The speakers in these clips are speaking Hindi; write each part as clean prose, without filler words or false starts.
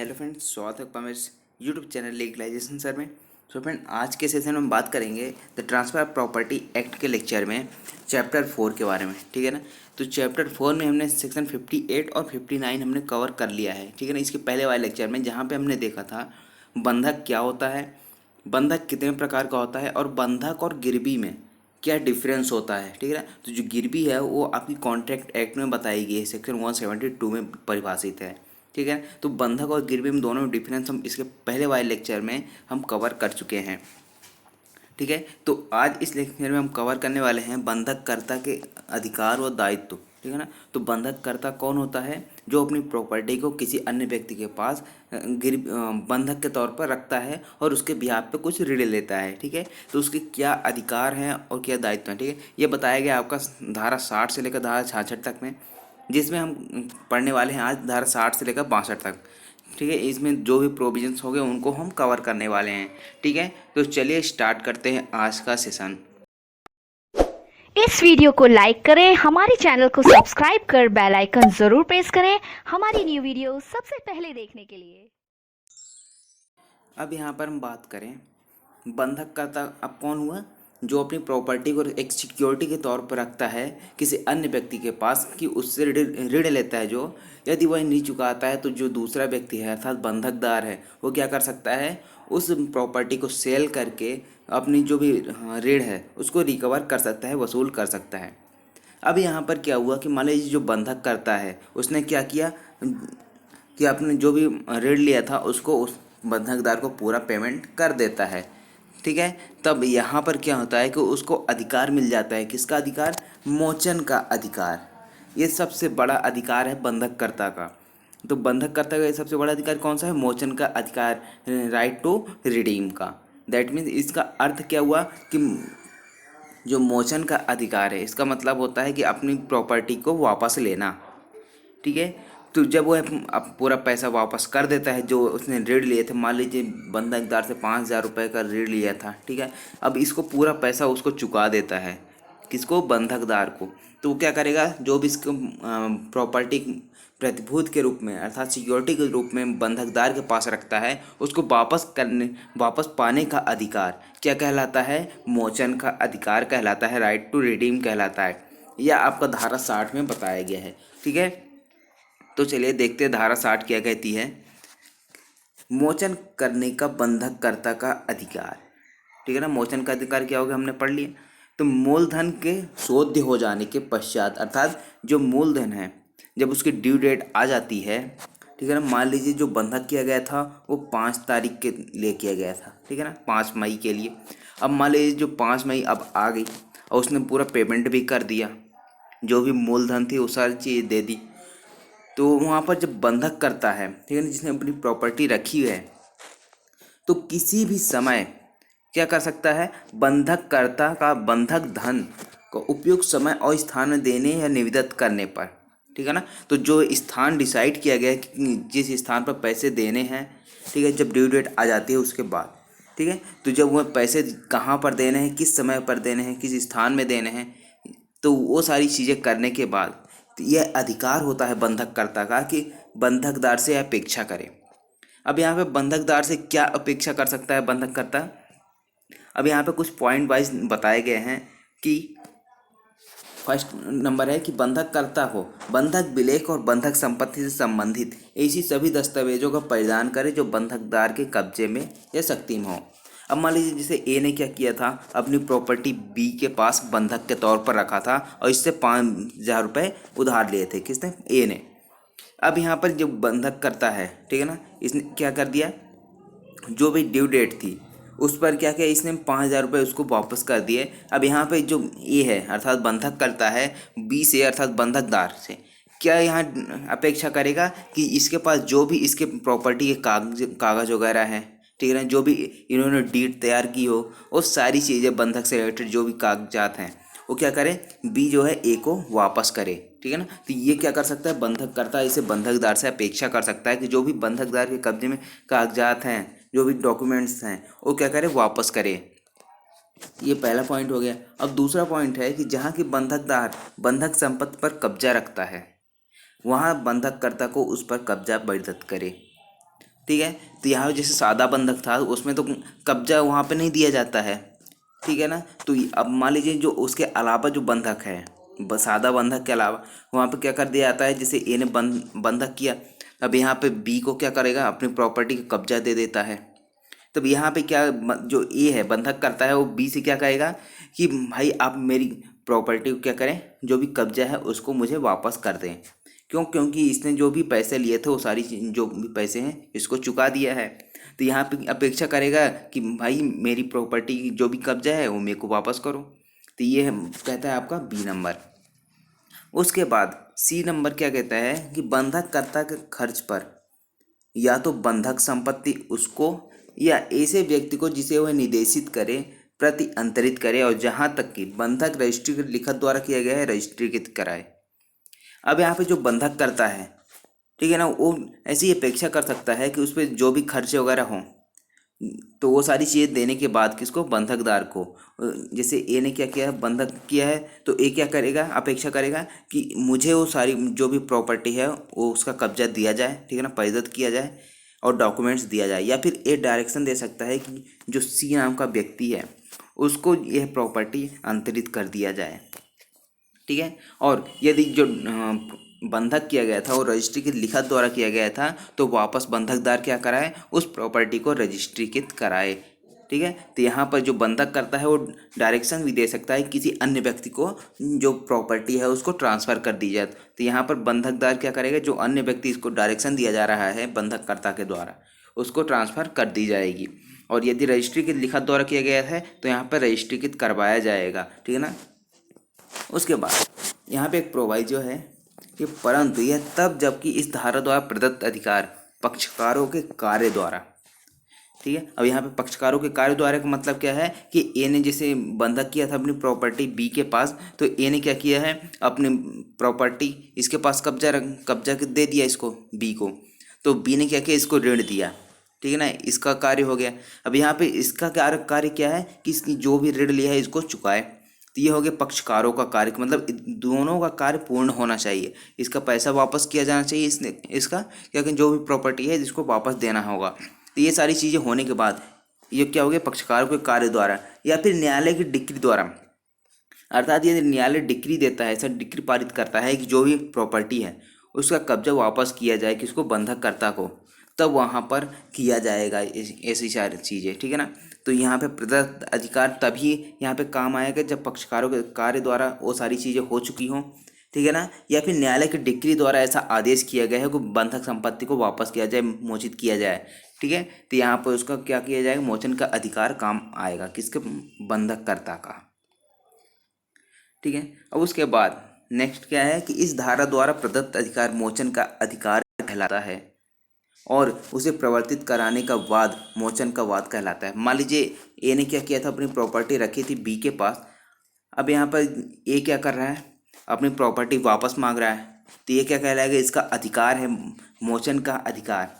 हेलो फ्रेंड्स, स्वागत है आपका मेरे यूट्यूब चैनल लीगलाइजेशन सर में। सो फ्रेंड, आज के सेशन में हम बात करेंगे the transfer of property act के लेक्चर में चैप्टर 4 के बारे में। ठीक है ना। तो चैप्टर 4 में हमने सेक्शन 58 और 59 हमने कवर कर लिया है। ठीक है ना। इसके पहले वाले लेक्चर में जहाँ पे हमने देखा था बंधक क्या होता है, बंधक कितने प्रकार का होता है और बंधक और गिरवी में क्या डिफरेंस होता है। ठीक है ना। तो जो गिरवी है वो आपकी कॉन्ट्रैक्ट एक्ट में बताई गई है, सेक्शन 172 में परिभाषित है। ठीक है। तो बंधक और गिरवी में दोनों में डिफरेंस हम इसके पहले वाले लेक्चर में हम कवर कर चुके हैं। ठीक है। तो आज इस लेक्चर में हम कवर करने वाले हैं बंधककर्ता के अधिकार और दायित्व। ठीक है ना। तो बंधककर्ता कौन होता है? जो अपनी प्रॉपर्टी को किसी अन्य व्यक्ति के पास बंधक के तौर पर रखता है और उसके बिहाफ पे कुछ ऋण लेता है। ठीक है। तो उसके क्या अधिकार हैं और क्या दायित्व हैं। ठीक है। ये बताया गया आपका धारा 60 से लेकर धारा 66 तक में, जिसमें हम पढ़ने वाले हैं आज धारा 60 से लेकर 62 तक। ठीक है। इसमें जो भी प्रोविजंस हो गए उनको हम कवर करने वाले हैं। ठीक है। तो चलिए स्टार्ट करते हैं आज का सेशन। इस वीडियो को लाइक करें, हमारे चैनल को सब्सक्राइब कर बेल आइकन जरूर प्रेस करें हमारी न्यू वीडियो सबसे पहले देखने के लिए। अब यहाँ पर हम बात करें बंधककर्ता। अब कौन हुआ? जो अपनी प्रॉपर्टी को एक सिक्योरिटी के तौर पर रखता है किसी अन्य व्यक्ति के पास कि उससे ऋण लेता है। जो यदि वह नहीं चुकाता है तो जो दूसरा व्यक्ति है अर्थात बंधकदार है वो क्या कर सकता है? उस प्रॉपर्टी को सेल करके अपनी जो भी ऋण है उसको रिकवर कर सकता है, वसूल कर सकता है। अब यहाँ पर क्या हुआ कि मान लीजिए जो बंधक करता है उसने क्या किया कि आपने जो भी ऋण लिया था उसको उस बंधकदार को पूरा पेमेंट कर देता है। ठीक है। तब यहाँ पर क्या होता है कि उसको अधिकार मिल जाता है। किसका अधिकार? मोचन का अधिकार। ये सबसे बड़ा अधिकार है बंधककर्ता का। तो बंधककर्ता का ये सबसे बड़ा अधिकार कौन सा है? मोचन का अधिकार, राइट टू रिडीम का। दैट मीन्स इसका अर्थ क्या हुआ कि जो मोचन का अधिकार है इसका मतलब होता है कि अपनी प्रॉपर्टी को वापस लेना। ठीक है। तो जब वो अब पूरा पैसा वापस कर देता है जो उसने ऋण लिए थे, मान लीजिए बंधकदार से 5,000 रुपये का ऋण लिया था। ठीक है। अब इसको पूरा पैसा उसको चुका देता है। किसको? बंधकदार को। तो वो क्या करेगा? जो भी इसको प्रॉपर्टी प्रतिभूत के रूप में अर्थात सिक्योरिटी के रूप में बंधकदार के पास रखता है उसको वापस पाने का अधिकार क्या कहलाता है? मोचन का अधिकार कहलाता है, राइट टू रिडीम कहलाता है। यह आपका धारा 60 में बताया गया है। ठीक है। तो चलिए देखते हैं धारा 60 क्या कहती है। मोचन करने का बंधककर्ता का अधिकार। ठीक है ना। मोचन का अधिकार क्या होगा हमने पढ़ लिया। तो मूलधन के शोध्य हो जाने के पश्चात अर्थात जो मूलधन है जब उसकी ड्यू डेट आ जाती है, ठीक है ना। मान लीजिए जो बंधक किया गया था वो 5 तारीख के लिए किया गया था। ठीक है ना, 5 मई के लिए। अब मान लीजिए जो 5 मई अब आ गई और उसने पूरा पेमेंट भी कर दिया, जो भी मूलधन थी वो सारी चीज़ दे दी। तो वहाँ पर जब बंधक करता है, ठीक है ना, जिसने अपनी प्रॉपर्टी रखी है, तो किसी भी समय क्या कर सकता है? बंधककर्ता का बंधक धन को उपयुक्त समय और स्थान में देने या निविदा करने पर, ठीक है ना। तो जो स्थान डिसाइड किया गया है कि जिस स्थान पर पैसे देने हैं, ठीक है, जब ड्यू डेट आ जाती है उसके बाद, ठीक है, तो जब वह पैसे कहाँ पर देने हैं, किस समय पर देने हैं, किस स्थान में देने हैं, तो वो सारी चीज़ें करने के बाद तो यह अधिकार होता है बंधककर्ता का कि बंधकदार से अपेक्षा करे। अब यहाँ पे बंधकदार से क्या अपेक्षा कर सकता है बंधककर्ता? अब यहाँ पे कुछ पॉइंट वाइज बताए गए हैं कि फर्स्ट नंबर है कि बंधककर्ता को बंधक विलेख और बंधक संपत्ति से संबंधित ऐसी सभी दस्तावेजों का परिधान करे जो बंधकदार के कब्जे में या शक्ति में हो। अब मान लीजिए जैसे ए ने क्या किया था, अपनी प्रॉपर्टी बी के पास बंधक के तौर पर रखा था और इससे 5,000 रुपये उधार लिए थे। किसने? ए ने। अब यहाँ पर जो बंधक करता है, ठीक है ना, इसने क्या कर दिया? जो भी ड्यू डेट थी उस पर क्या किया? इसने 5,000 रुपये उसको वापस कर दिए। अब यहाँ पे जो ए है अर्थात बंधक करता है बी से अर्थात बंधकदार से क्या यहाँ अपेक्षा करेगा कि इसके पास जो भी इसके प्रॉपर्टी के कागज वगैरह हैं, ठीक है ना, जो भी इन्होंने डीड तैयार की हो वो सारी चीज़ें बंधक से रिलेटेड जो भी कागजात हैं वो क्या करें? बी जो है ए को वापस करे। ठीक है ना। तो ये क्या कर सकता है? बंधक करता है, इसे बंधकदार से अपेक्षा कर सकता है कि जो भी बंधकदार के कब्जे में कागजात हैं, जो भी डॉक्यूमेंट्स हैं, वो क्या करे? वापस करे। ये पहला पॉइंट हो गया। अब दूसरा पॉइंट है कि जहाँ की बंधकदार बंधक संपत्ति पर कब्जा रखता है वहाँ बंधककर्ता को उस पर कब्जा बर्दत करे। ठीक है। तो यहाँ जैसे सादा बंधक था उसमें तो कब्जा वहाँ पे नहीं दिया जाता है, ठीक है ना। तो अब मान लीजिए जो उसके अलावा जो बंधक है, सादा बंधक के अलावा वहाँ पे क्या कर दिया जाता है, जैसे ए ने बंधक किया, अब यहाँ पे बी को क्या करेगा, अपनी प्रॉपर्टी का कब्जा दे देता है। तब यहाँ पे क्या जो ए है बंधक करता है वो बी से क्या कहेगा कि भाई आप मेरी प्रॉपर्टी को क्या करें, जो भी कब्जा है उसको मुझे वापस कर दें। क्यों? क्योंकि इसने जो भी पैसे लिए थे वो सारी जो भी पैसे हैं इसको चुका दिया है। तो यहाँ पे अपेक्षा करेगा कि भाई मेरी प्रॉपर्टी की जो भी कब्जा है वो मेरे को वापस करो। तो ये कहता है आपका बी नंबर। उसके बाद सी नंबर क्या कहता है कि बंधककर्ता के खर्च पर या तो बंधक संपत्ति उसको या ऐसे व्यक्ति को जिसे वह निर्देशित करे प्रति अंतरित करे, और जहाँ तक कि बंधक रजिस्ट्री लिखत द्वारा किया गया है रजिस्ट्रीकृत कराए। अब यहाँ पे जो बंधक करता है, ठीक है ना, वो ऐसी अपेक्षा कर सकता है कि उस पर जो भी खर्चे वगैरह हों तो वो सारी चीज़ें देने के बाद किसको, बंधकदार को। जैसे ए ने क्या किया है, बंधक किया है, तो ए क्या करेगा, अपेक्षा करेगा कि मुझे वो सारी जो भी प्रॉपर्टी है वो उसका कब्जा दिया जाए, ठीक है ना, पैदत किया जाए और डॉक्यूमेंट्स दिया जाए। या फिर ए डायरेक्शन दे सकता है कि जो सी नाम का व्यक्ति है उसको यह प्रॉपर्टी अंतरित कर दिया जाए, ठीक है। और यदि जो बंधक किया गया था वो रजिस्ट्री के लिखत द्वारा किया गया था तो वापस बंधकदार क्या कराए, उस प्रॉपर्टी को रजिस्ट्रीकृत कराए, ठीक है। तो यहाँ पर जो बंधक करता है वो डायरेक्शन भी दे सकता है किसी अन्य व्यक्ति को जो प्रॉपर्टी है उसको ट्रांसफ़र कर दी जाए। तो यहाँ पर बंधकदार क्या करेगा, जो अन्य व्यक्ति इसको डायरेक्शन दिया जा रहा है बंधककर्ता के द्वारा उसको ट्रांसफ़र कर दी जाएगी। और यदि रजिस्ट्री के लिखत द्वारा किया गया है तो यहाँ पर रजिस्ट्रीकृत करवाया जाएगा, ठीक है ना। उसके बाद यहाँ पे एक प्रोवाइजो है कि परंतु यह तब जबकि इस धारा द्वारा प्रदत्त अधिकार पक्षकारों के कार्य द्वारा, ठीक है। अब यहाँ पे पक्षकारों के कार्य द्वारा का मतलब क्या है कि ए ने जैसे बंधक किया था अपनी प्रॉपर्टी बी के पास, तो ए ने क्या किया है, अपनी प्रॉपर्टी इसके पास कब्जा दे दिया इसको बी को, तो बी ने क्या किया, इसको ऋण दिया, ठीक है ना, इसका कार्य हो गया। अब यहाँ पे इसका कार्य क्या है कि इसकी जो भी ऋण लिया है इसको चुकाए। तो ये हो गया पक्षकारों का कार्य, मतलब दोनों का कार्य पूर्ण होना चाहिए। इसका पैसा वापस किया जाना चाहिए, इसने इसका क्या कि जो भी प्रॉपर्टी है जिसको वापस देना होगा। तो ये सारी चीज़ें होने के बाद ये क्या हो गया, पक्षकारों के कार्य द्वारा या फिर न्यायालय की डिक्री द्वारा। अर्थात यदि न्यायालय डिक्री देता है, ऐसा डिक्री पारित करता है कि जो भी प्रॉपर्टी है उसका कब्जा वापस किया जाए किसको, बंधककर्ता को, तब वहाँ पर किया जाएगा ऐसी सारी चीज़ें, ठीक है ना। तो यहाँ पे प्रदत्त अधिकार तभी यहाँ पे काम आएगा जब पक्षकारों के कार्य द्वारा वो सारी चीज़ें हो चुकी हों, ठीक है ना, या फिर न्यायालय की डिक्री द्वारा ऐसा आदेश किया गया है कि बंधक संपत्ति को वापस किया जाए, मोचित किया जाए, ठीक है। तो यहाँ पर उसका क्या किया जाएगा, मोचन का अधिकार काम आएगा किसके, बंधककर्ता का, ठीक है। अब उसके बाद नेक्स्ट क्या है कि इस धारा द्वारा प्रदत्त अधिकार मोचन का अधिकार कहलाता है और उसे प्रवर्तित कराने का वाद मोचन का वाद कहलाता है। मान लीजिए ए ने क्या किया था, अपनी प्रॉपर्टी रखी थी बी के पास। अब यहाँ पर ए क्या कर रहा है, अपनी प्रॉपर्टी वापस मांग रहा है, तो ये क्या कहलाएगा, इसका अधिकार है, मोचन का अधिकार,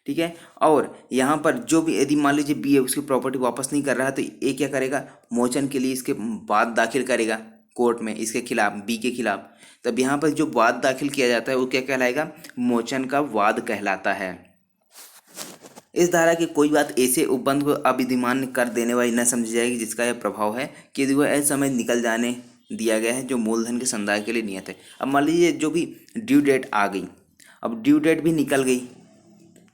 ठीक है। और यहाँ पर जो भी यदि मान लीजिए बी है उसकी प्रॉपर्टी वापस नहीं कर रहा है तो ए क्या करेगा, मोचन के लिए इसके वाद दाखिल करेगा कोर्ट में इसके खिलाफ, बी के खिलाफ। तब यहाँ पर जो वाद दाखिल किया जाता है वो क्या कहलाएगा, मोचन का वाद कहलाता है। इस धारा की कोई बात ऐसे उपबंध को अविधिमान्य कर देने वाली न समझी जाएगी जिसका यह प्रभाव है कि यदि वह ऐसे समय निकल जाने दिया गया है जो मूलधन के संदाय के लिए नियत है। अब मान लीजिए जो भी ड्यू डेट आ गई, अब ड्यू डेट भी निकल गई,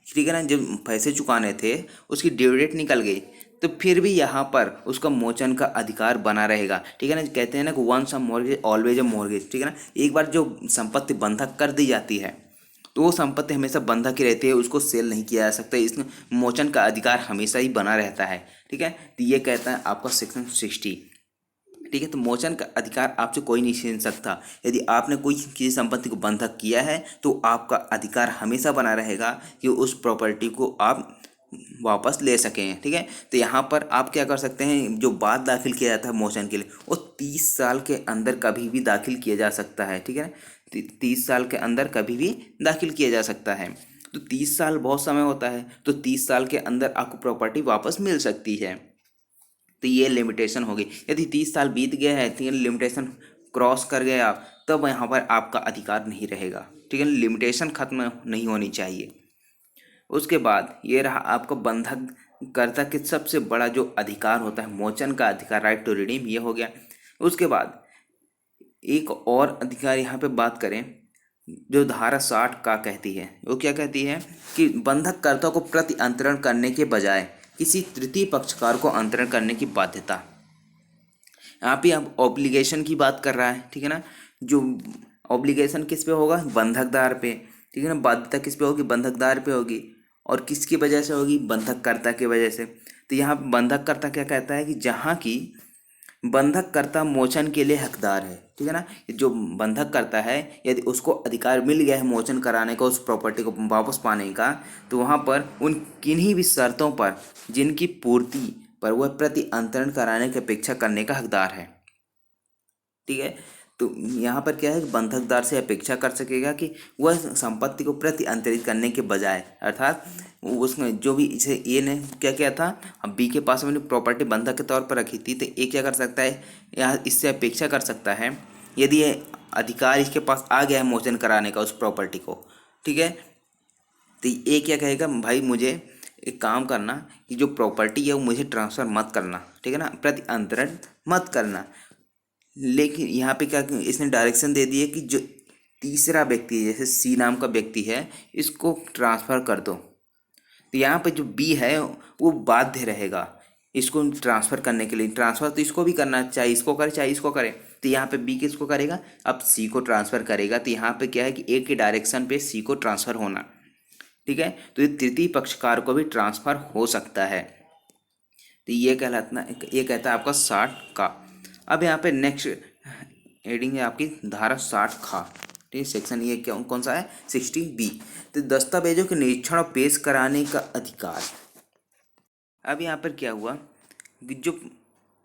ठीक है ना, जब पैसे चुकाने थे उसकी ड्यू डेट निकल गई, तो फिर भी यहाँ पर उसका मोचन का अधिकार बना रहेगा, ठीक है ना। कहते हैं ना कि once a mortgage always a mortgage, ठीक है ना। एक बार जो संपत्ति बंधक कर दी जाती है तो वो संपत्ति हमेशा बंधक ही रहती है, उसको सेल नहीं किया जा सकता, इसमें मोचन का अधिकार हमेशा ही बना रहता है, ठीक है। तो ये कहता है आपका सेक्शन 60, ठीक है। तो मोचन का अधिकार आपसे कोई नहीं छीन सकता। यदि आपने कोई किसी संपत्ति को बंधक किया है तो आपका अधिकार हमेशा बना रहेगा कि उस प्रॉपर्टी को आप वापस ले सकें, ठीक है। तो यहाँ पर आप क्या कर सकते हैं, जो बात दाखिल किया जाता है मोचन के लिए वो 30 साल के अंदर कभी भी दाखिल किया जा सकता है, ठीक है। 30 साल के अंदर कभी भी दाखिल किया जा सकता है। तो 30 साल बहुत समय होता है, तो 30 साल के अंदर आपको प्रॉपर्टी वापस मिल सकती है। तो ये लिमिटेशन होगी। यदि 30 साल बीत गया है, ठीक है, लिमिटेशन क्रॉस कर गया तब यहाँ पर आपका अधिकार नहीं रहेगा, ठीक है। लिमिटेशन खत्म नहीं होनी चाहिए। उसके बाद ये रहा आपका बंधक कर्ता के सबसे बड़ा जो अधिकार होता है, मोचन का अधिकार, राइट टू रिडीम, ये हो गया। उसके बाद एक और अधिकार यहाँ पे बात करें जो धारा 60 का कहती है, वो क्या कहती है कि बंधक कर्ता को प्रति अंतरण करने के बजाय किसी तृतीय पक्षकार को अंतरण करने की बाध्यता। यहाँ पे अब ऑब्लिगेशन की बात कर रहा है, ठीक है ना। जो ऑब्लिगेशन किस पे होगा, बंधकदार पे, ठीक है ना। बाध्यता किस पे होगी, बंधकदार पे होगी। और किसकी वजह से होगी, बंधककर्ता की वजह से। तो यहाँ बंधककर्ता क्या कहता है कि जहाँ की बंधककर्ता मोचन के लिए हकदार है, ठीक है ना। जो बंधक करता है यदि उसको अधिकार मिल गया है मोचन कराने का, उस प्रॉपर्टी को वापस पाने का, तो वहाँ पर उन किन्हीं भी शर्तों पर जिनकी पूर्ति पर वह प्रति अंतरण कराने की अपेक्षा करने का हकदार है, ठीक है। तो यहाँ पर क्या है कि बंधकदार से अपेक्षा कर सकेगा कि वह संपत्ति को प्रति अंतरित करने के बजाय, अर्थात उसमें जो भी इसे ए ने क्या किया था, अब बी के पास अपनी प्रॉपर्टी बंधक के तौर पर रखी थी, तो ए क्या कर सकता है, यहाँ इससे अपेक्षा कर सकता है यदि ये अधिकार इसके पास आ गया है मोचन कराने का उस प्रॉपर्टी को, ठीक है। तो ए क्या कहेगा, भाई मुझे एक काम करना कि जो प्रॉपर्टी है वो मुझे ट्रांसफ़र मत करना, ठीक है ना, प्रति अंतरण मत करना। लेकिन यहाँ पे क्या इसने डायरेक्शन दे दी है कि जो तीसरा व्यक्ति है, जैसे सी नाम का व्यक्ति है, इसको ट्रांसफ़र कर दो। तो यहाँ पे जो बी है वो बाध्य रहेगा इसको ट्रांसफ़र करने के लिए। ट्रांसफ़र तो इसको भी करना, चाहे इसको करे चाहे इसको करे। तो यहाँ पे बी किसको करेगा, अब सी को ट्रांसफ़र करेगा। तो यहाँ पे क्या है कि ए के डायरेक्शन पे सी को ट्रांसफ़र होना, ठीक है। तो ये तृतीय पक्षकार को भी ट्रांसफ़र हो सकता है। तो ये कहता है आपका 60 का। अब यहाँ पे नेक्स्ट हेडिंग है आपकी धारा 60 खा, ठीक है। सेक्शन ये क्या कौन सा है, 60B। तो दस्तावेजों के निरीक्षण और पेश कराने का अधिकार। अब यहाँ पर क्या हुआ कि जो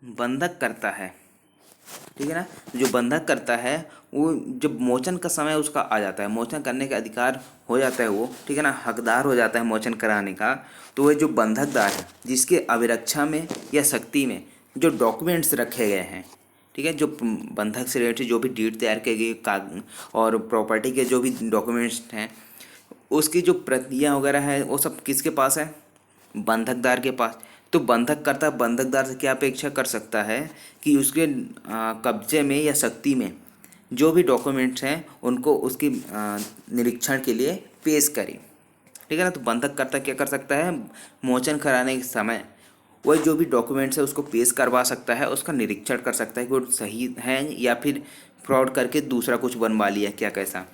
बंधक करता है, ठीक है ना, जो बंधक करता है वो जब मोचन का समय उसका आ जाता है, मोचन करने का अधिकार हो जाता है वो, ठीक है ना, हकदार हो जाता है मोचन कराने का, तो वह जो बंधकदार है जिसके अभिरक्षा में या शक्ति में जो डॉक्यूमेंट्स रखे गए हैं, ठीक है, जो बंधक से रिलेटेड जो भी डीड तैयार की गई और प्रॉपर्टी के जो भी डॉक्यूमेंट्स हैं उसकी जो प्रतियाँ वगैरह है वो सब किसके पास है, बंधकदार के पास। तो बंधक करता बंधकदार से क्या अपेक्षा कर सकता है कि उसके कब्जे में या शक्ति में जो भी डॉक्यूमेंट्स हैं उनको उसकी निरीक्षण के लिए पेश करे, ठीक है ना। तो बंधक करता क्या कर सकता है, मोचन कराने के समय वह जो भी डॉक्यूमेंट्स है उसको पेश करवा सकता है, उसका निरीक्षण कर सकता है कि वो सही है या फिर फ्रॉड करके दूसरा कुछ बनवा लिया क्या कैसा,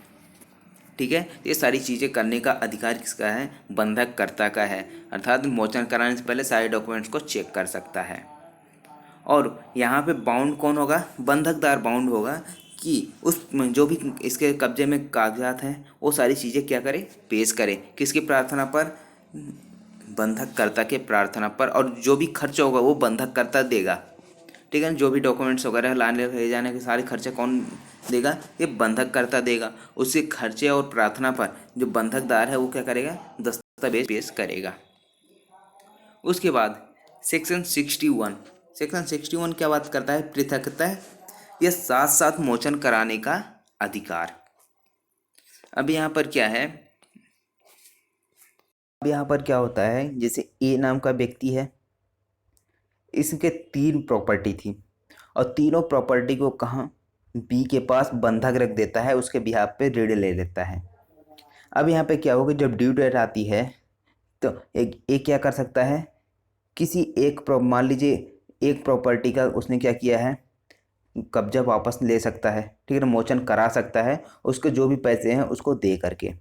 ठीक है। ये सारी चीज़ें करने का अधिकार किसका है, बंधक कर्ता का है। अर्थात मोचन कराने से पहले सारे डॉक्यूमेंट्स को चेक कर सकता है। और यहाँ पे बाउंड कौन होगा, बंधकदार बाउंड होगा कि उस जो भी इसके कब्जे में कागजात हैं वो सारी चीज़ें क्या करे, पेश करे, किसकी प्रार्थना पर, बंधक कर्ता के प्रार्थना पर। और जो भी खर्च होगा वो बंधक कर्ता देगा, ठीक है। जो भी डॉक्यूमेंट्स वगैरह लाने ले जाने के सारे खर्चे कौन देगा, ये बंधक करता देगा। उसके खर्चे और प्रार्थना पर जो बंधकदार है वो क्या करेगा, दस्तावेज पेश करेगा। उसके बाद सेक्शन 61 क्या बात करता है, पृथकता या साथ साथ मोचन कराने का अधिकार। अब यहाँ पर क्या है, अब यहाँ पर क्या होता है, जैसे ए नाम का व्यक्ति है, इसके 3 प्रॉपर्टी थी और तीनों प्रॉपर्टी को कहाँ, बी के पास बंधक रख देता है, उसके बिहाफ पे ऋण ले लेता है। अब यहाँ पे क्या होगा, जब ड्यू डेट आती है तो एक क्या कर सकता है, किसी एक मान लीजिए एक प्रॉपर्टी का उसने क्या किया है, कब्जा वापस ले सकता है, ठीक है ना, मोचन करा सकता है, उसके जो भी पैसे हैं उसको दे करके,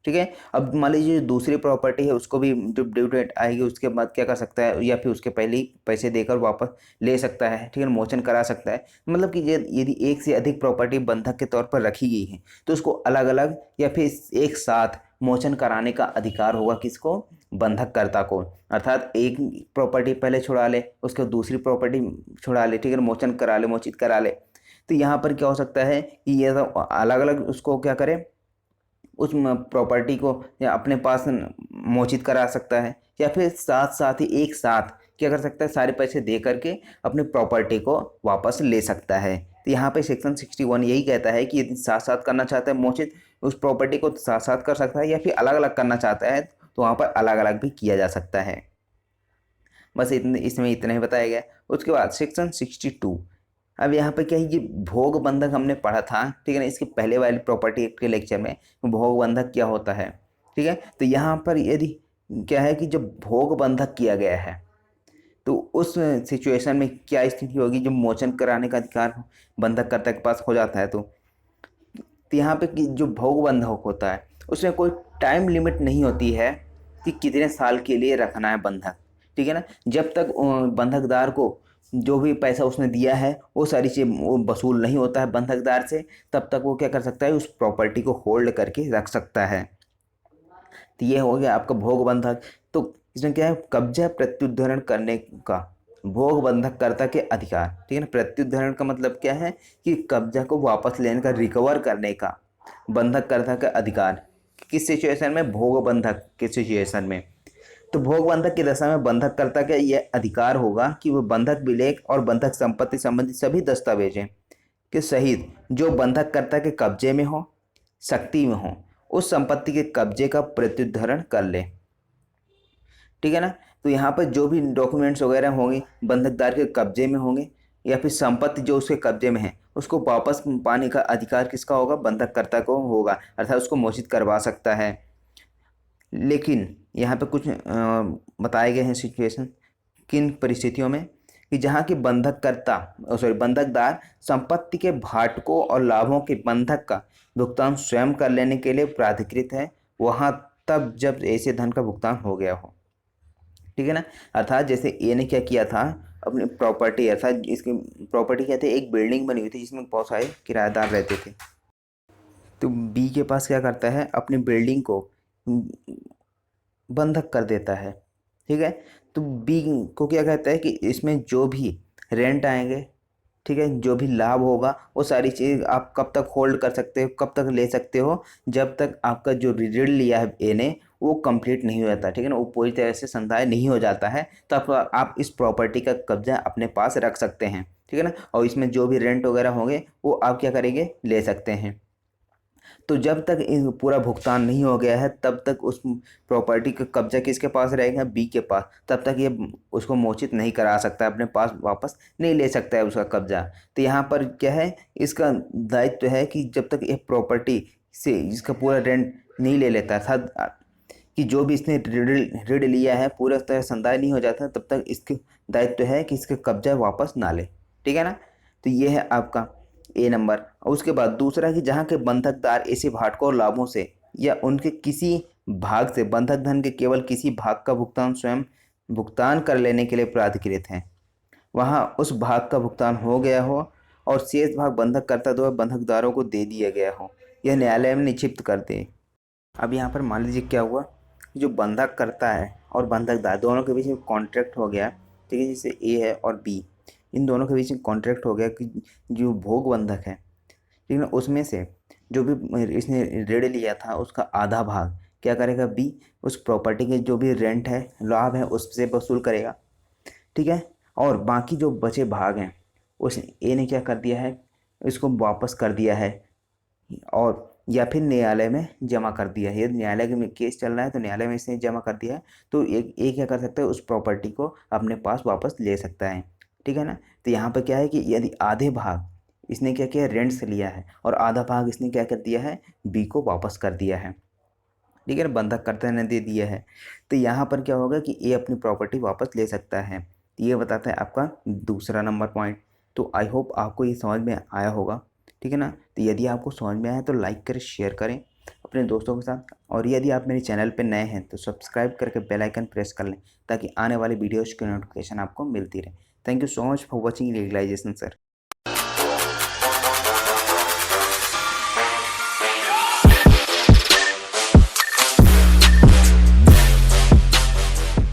ठीक है। अब मान लीजिए दूसरी प्रॉपर्टी है उसको भी जब ड्यू डेट आएगी उसके बाद क्या कर सकता है, या फिर उसके पहले ही पैसे देकर वापस ले सकता है, ठीक है, मोचन करा सकता है। मतलब कि यदि एक से अधिक प्रॉपर्टी बंधक के तौर पर रखी गई है तो उसको अलग अलग या फिर एक साथ मोचन कराने का अधिकार होगा किसको, बंधककर्ता को। अर्थात एक प्रॉपर्टी पहले छुड़ा ले, उसके दूसरी प्रॉपर्टी छुड़ा ले, ठीक है, मोचन करा ले, मोचित करा ले। तो यहाँ पर क्या हो सकता है कि ये अलग अलग उसको क्या करे, उस प्रॉपर्टी को या अपने पास मोचित करा सकता है, या फिर साथ साथ ही एक साथ क्या कर सकता है, सारे पैसे दे करके अपनी प्रॉपर्टी को वापस ले सकता है। तो यहाँ पे सेक्शन 61 यही कहता है कि यदि साथ साथ करना चाहता है मोचित, उस प्रॉपर्टी को साथ साथ कर सकता है, या फिर अलग अलग करना चाहता है तो वहाँ पर अलग अलग भी किया जा सकता है। बस इतने इसमें इतना ही बताया गया। उसके बाद सेक्शन 62। अब यहाँ पे क्या है, ये भोग बंधक हमने पढ़ा था, ठीक है ना, इसके पहले वाले प्रॉपर्टी एक्ट के लेक्चर में भोग बंधक क्या होता है, ठीक है। तो यहाँ पर यदि क्या है कि जब भोग बंधक किया गया है तो उस सिचुएशन में क्या स्थिति होगी, जब मोचन कराने का अधिकार बंधककर्ता के पास हो जाता है तो यहाँ पे जो भोग बंधक होता है उसमें कोई टाइम लिमिट नहीं होती है कि कितने साल के लिए रखना है बंधक, ठीक है ना। जब तक बंधकदार को जो भी पैसा उसने दिया है वो सारी चीज़ वो वसूल नहीं होता है बंधकदार से, तब तक वो क्या कर सकता है, उस प्रॉपर्टी को होल्ड करके रख सकता है। तो ये हो गया आपका भोग बंधक। तो इसमें क्या है, कब्जा प्रत्युद्धरण करने का भोग बंधककर्ता के अधिकार, ठीक है ना। प्रत्युद्धरण का मतलब क्या है कि कब्जा को वापस लेने का, रिकवर करने का बंधककर्ता का अधिकार। किस सिचुएशन में, भोग बंधक के सिचुएशन में। तो भोग बंधक की दशा में बंधककर्ता का यह अधिकार होगा कि वह बंधक विलेख और बंधक संपत्ति संबंधी सभी दस्तावेजें के सहित जो बंधककर्ता के कब्जे में हो, शक्ति में हो, उस संपत्ति के कब्जे का प्रत्युद्धरण कर ले, ठीक है ना। तो यहाँ पर जो भी डॉक्यूमेंट्स वगैरह होंगे बंधकदार के कब्जे में होंगे या फिर संपत्ति जो उसके कब्जे में है उसको वापस पाने का अधिकार किसका होगा, बंधककर्ता को होगा, अर्थात उसको मोचित करवा सकता है। लेकिन यहाँ पे कुछ बताए गए हैं सिचुएशन, किन परिस्थितियों में, कि जहाँ की बंधकदार संपत्ति के भाटकों और लाभों के बंधक का भुगतान स्वयं कर लेने के लिए प्राधिकृत है, वहाँ तब जब ऐसे धन का भुगतान हो गया हो, ठीक है ना। अर्थात जैसे ए ने क्या किया था, अपनी प्रॉपर्टी, अर्थात इसकी प्रॉपर्टी क्या थी, एक बिल्डिंग बनी हुई थी जिसमें बहुत सारे किराएदार रहते थे। तो बी के पास क्या करता है, अपनी बिल्डिंग को बंधक कर देता है, ठीक है। तो बी को क्या कहता है कि इसमें जो भी रेंट आएंगे, ठीक है, जो भी लाभ होगा वो सारी चीज़ आप कब तक होल्ड कर सकते हो, कब तक ले सकते हो, जब तक आपका जो ऋण लिया है ए ने वो कंप्लीट नहीं हो जाता, ठीक है ना, वो पूरी तरह से संदाय नहीं हो जाता है, तो आप इस प्रॉपर्टी का कब्जा अपने पास रख सकते हैं, ठीक है ना। और इसमें जो भी रेंट वगैरह होंगे वो आप क्या करेंगे, ले सकते हैं। तो जब तक पूरा भुगतान नहीं हो गया है तब तक उस प्रॉपर्टी का कब्जा किसके पास रहेगा, बी के पास, तब तक ये उसको मोचित नहीं करा सकता, अपने पास वापस नहीं ले सकता है उसका कब्जा। तो यहाँ पर क्या है, इसका दायित्व है कि जब तक ये प्रॉपर्टी से इसका पूरा रेंट नहीं ले लेता था, कि जो भी इसने ऋण लिया है पूरा तरह संदाय नहीं हो जाता, तब तक इसके दायित्व है कि इसका कब्जा वापस ना ले, ठीक है ना। तो ये है आपका ए नंबर। और उसके बाद दूसरा कि जहाँ के बंधकदार ऐसे भाटकों और लाभों से या उनके किसी भाग से बंधक धन के केवल किसी भाग का भुगतान स्वयं भुगतान कर लेने के लिए प्राधिकृत हैं, वहाँ उस भाग का भुगतान हो गया हो और शेष भाग बंधककर्ता द्वारा बंधकदारों को दे दिया गया हो, यह न्यायालय में निक्षिप्त कर दे। अब यहाँ पर मान लीजिए क्या हुआ, जो बंधक करता है और बंधकदार दोनों के बीच में कॉन्ट्रैक्ट हो गया, ठीक है, जैसे ए है और बी, इन दोनों के बीच में कॉन्ट्रैक्ट हो गया कि जो भोग बंधक है, ठीक है ना, उसमें से जो भी इसने ऋण लिया था उसका आधा भाग क्या करेगा, बी उस प्रॉपर्टी के जो भी रेंट है, लाभ है, उससे वसूल करेगा, ठीक है। और बाकी जो बचे भाग हैं उस ए ने क्या कर दिया है, इसको वापस कर दिया है और या फिर न्यायालय में जमा कर दिया है। यदि न्यायालय में केस चल रहा है तो न्यायालय में इसने जमा कर दिया है, तो एक क्या कर सकता है, उस प्रॉपर्टी को अपने पास वापस ले सकता है, ठीक है ना। तो यहाँ पर क्या है कि यदि आधे भाग इसने क्या किया, रेंट से लिया है और आधा भाग इसने क्या कर दिया है, बी को वापस कर दिया है, ठीक है ना, बंधककर्ता ने दे दिया है। तो यहाँ पर क्या होगा कि ए अपनी प्रॉपर्टी वापस ले सकता है। तो ये बताता है आपका दूसरा नंबर पॉइंट। तो आई होप आपको ये समझ में आया होगा, ठीक है ना। तो यदि आपको समझ में आया तो लाइक करें, शेयर करें अपने दोस्तों के साथ, और यदि आप मेरे चैनल पर नए हैं तो सब्सक्राइब करके बेल आइकन प्रेस कर लें ताकि आने वाली वीडियोज़ की नोटिफिकेशन आपको मिलती रहे। Thank you so much for watching legalisation sir.